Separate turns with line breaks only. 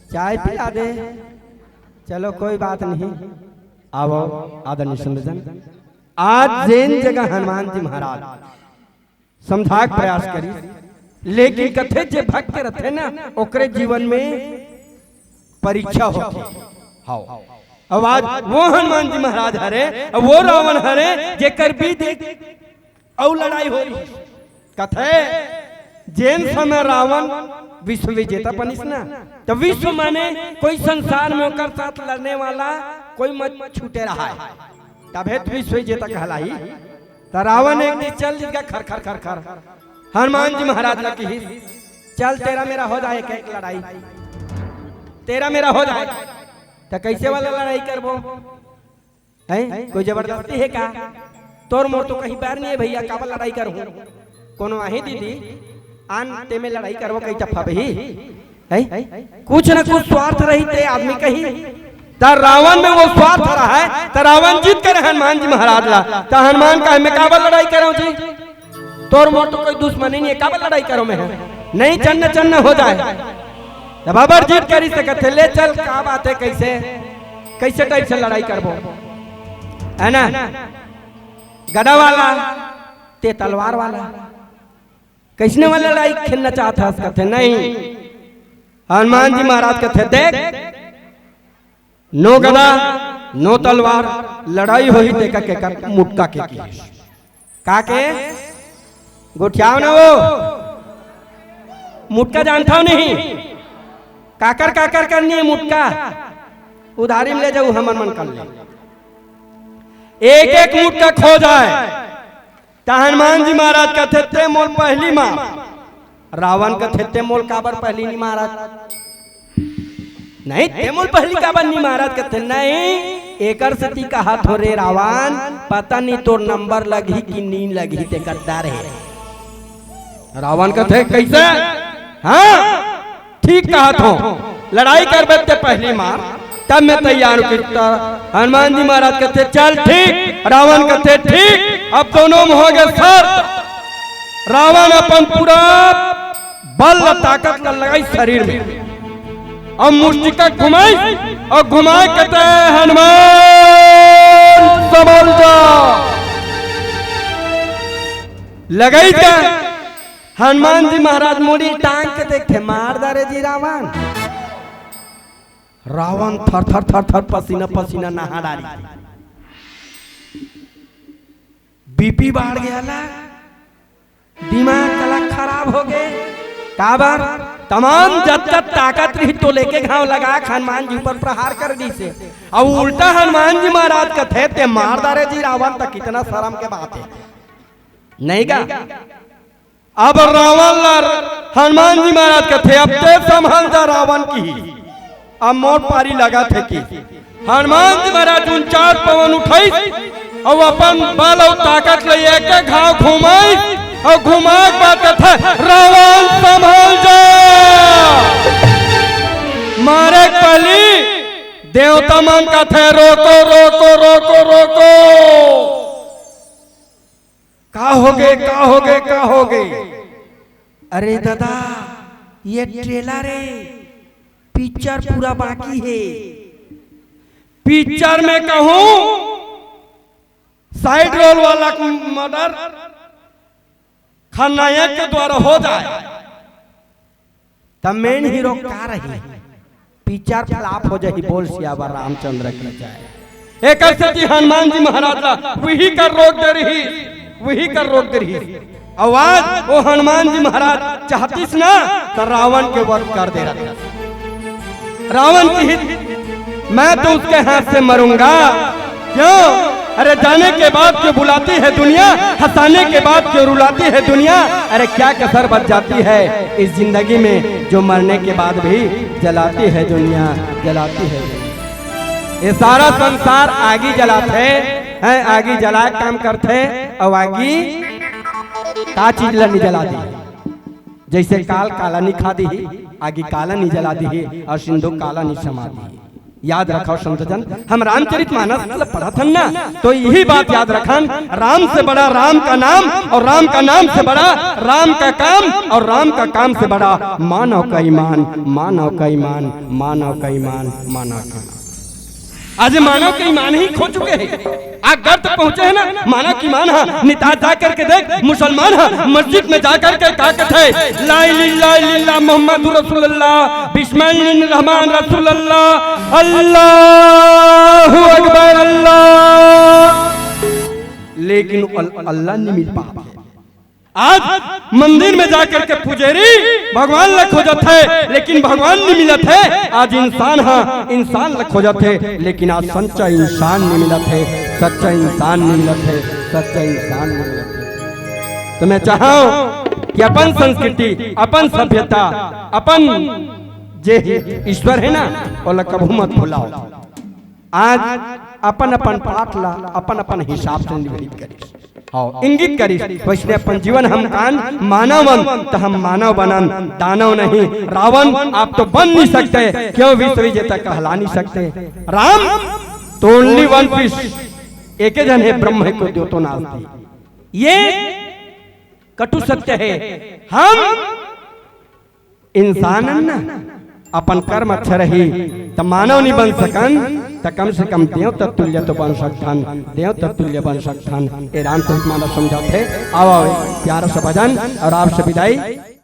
चाय पिला दे। चलो कोई बात नहीं। आओ आदरणीय संयोजन, आज जैन जगह हनुमान जी महाराज समझाक प्रयास करी, लेकिन कथे जे भक्त रहते ना ओकरे जीवन में परीक्षा होती। हाँ अब आज वो हनुमान जी महाराज हरे, वो रावण हरे जेकर भी देख और लड़ाई हो रही। कथे जैन समय रावण विश्व विजेता बनिस ना, तो विश्व माने कोई संसार में ओकर साथ लड़ने वाला कोई मत छूटे रहा है, तबे तो विश्व विजेता कहलाई। तो रावण एक दिन चल जिसका खर खर खर खर हनुमान जी महाराज लगी, चल तेरा मेरा हो जाए एक लड़ाई, तेरा मेरा हो जाए। तो कैसे वाला लड़ाई करबो है? कोई जबरदस्ती है का? तोर मोर तो कहीं पैर नहीं है भैया, काबल लड़ाई करूं? कोनो आही दीदी आन ते में लड़ाई करबो कहीं टफा बही है? कुछ न कुछ स्वार्थ रही ते आदमी कही। तो रावण में वो स्वार्थ रहा है, तो रावण जीत कर हनुमान जी महाराज ला। तो हनुमान का मैं काबल लड़ाई करूं जी? तोर मोर तो कोई दुश्मनी नहीं है, काबल लड़ाई करो मैं? नहीं चन्न चन्न हो जाए। बाबर जीत करी सकते, ले चल का बात है, कैसे कैसे टाइप से लड़ाई करबो है ना? गदा वाला ते तलवार वाला कैसने वाला लड़ाई खेलना चाहता है? कहते नहीं, हनुमान जी महाराज कहते देख नो गदा नो तलवार, लड़ाई हो ही देखा के कर मुटका के की काके गुठियाओ ना, वो मुटका जानता हूं नहीं, काकर काकर करनी है मुटका, उधारी में ले जाऊ हमन मन कर ले, एक एक मुटका खो जाए। तो हनुमान जी महाराज कहते थे मोल पहली मार, रावण कहते थे मोल काबर पहली नहीं महाराज, नहीं ते मोल पहली काबर नहीं महाराज। कहते नहीं, एकर सती का हाथ हो रे रावण, पता नहीं तो नंबर लगी कि नींद लगी ते गद्दार है। रावण कहते कैसे? हाँ ठीक कहा तो लड़ाई कर बैठते पहली मार, तब मैं तैयार करता। हनुमान जी महाराज कहते चल ठीक, रावण कहते ठीक, अब दोनों में हो गए शर्त। रावण अपन पूरा बल ताकत कर लगाई शरीर में, और मुष्टिका घुमाई और घुमाए कहते हनुमान संभल जा, लगाई क्या? हनुमान जी महाराज मोड़ी टांग के देखे मार दारे जी रावण। रावण थर थर थर थर पसीना पसीना नहा डाली, बीपी बढ़ गया ला, दिमाग कला खराब हो गए। काबर तमाम जब तक ताकत रही तो लेके घाव लगा हनुमान जी पर प्रहार कर दी से, अब उल्टा हनुमान जी महाराज कहते ते मार दारे जी रावण, तक कितना शर्म के बात है नहीं का? अब रावण हनुमान जी महाराज कहते अब ते संभाल जा रावण की, अब मोट पारी लगा थे कि हनुमान जी महाराज 49 पवन उठाई और अपन बल और ताकत ले एक घाव घुमाई और घुमा बात कथा रावण संभाल जा, मारे पहली देवता मन का थे रोको रोको रोको रोको, का हो गए का हो गए का हो गए? अरे दादा ये ट्रेलर है, पिक्चर पूरा बाकी है। पिक्चर में कहूं साइड रोल वाला मर्डर खलनायक के द्वारा हो जाए, तब मेन हीरो का रही पिक्चर फ्लॉप हो जाए, बोल सियावर रामचंद्र की जाए। एक ऐसे हनुमान जी महाराज वही कर रोक दे रही, वही कर रोक दे रही आवाज। वो हनुमान जी महाराज चाहतीस ना तो रावण के वध कर दे रहा था। रावण की हित मैं तो उसके हाथ से मरूंगा। क्यों? अरे जाने के बाद क्यों बुलाती है दुनिया, हंसाने के बाद क्यों रुलाती है दुनिया। अरे क्या कसर बच जाती है इस जिंदगी में जो मरने के बाद भी जलाती है दुनिया, जलाती है। ये सारा संसार आगी जलाते हैं, आगी जला काम करते और आगी का चीज नहीं जला दी। जैसे काल काला नहीं खा दी, आगे काला नहीं जला दी और सिंधु काला नहीं समा दी। याद रखो संतजन, हम रामचरितमानस मतलब पढ़ा था ना, तो यही बात याद रखन, राम से बड़ा राम का नाम, और राम का नाम से बड़ा राम का काम, और राम का काम से बड़ा मानव का ईमान, मानव का ईमान, मानव का ईमान, मानव का ईमान। आज मानव के ईमान ही खो चुके हैं। आप घर तक पहुंचे हैं ना, मानव की ईमान है। निताज जा करके देख, मुसलमान है, मस्जिद में जाकर के क्या कहते हैं, ला इलाहा इल्लल्लाह मुहम्मदुर रसूलुल्लाह बिस्मिल्लाहिर रहमानिर रसूलुल्लाह अल्लाहु अकबर अल्लाह, लेकिन अल्लाह नहीं मिल पाता। आज मंदिर में जाकर के पुजारी भगवान ल खोजत है, लेकिन भगवान नहीं मिलत है। आज इंसान है, इंसान ल खोजत है, लेकिन आज सच्चा इंसान नहीं मिलत है, सच्चा इंसान नहीं मिलत है, सच्चा इंसान नहीं मिलत है। तो मैं चाहूं कि अपन संस्कृति, अपन सभ्यता, अपन जे ईश्वर है ना, ओला कभू मत भुलाओ। आज अपन अपन पाठ ला अपन अपन हिसाब से निवेदित करी, इंगित करी, वैसे अपन जीवन हम कान मानव बन, तो हम मानव बनन, दानव नहीं। रावण आप तो बन नहीं सकते, क्यों विश्व विजेता कहला नहीं सकते। राम तो ओनली वन पीस, एक जन है, ब्रह्म को द्यो तो नास्ति, ये कटु सत्य है। हम इंसान ना, अपन कर्म अच्छा रही तो मानव नहीं बन सकन, तो कम से कम देव तत्तुल्य तो बन सकथन, देव तत्तुल्य बन सकथन। ये रामचरितमानस समझाते। आओ प्यारा सा भजन और आपसे विदाई।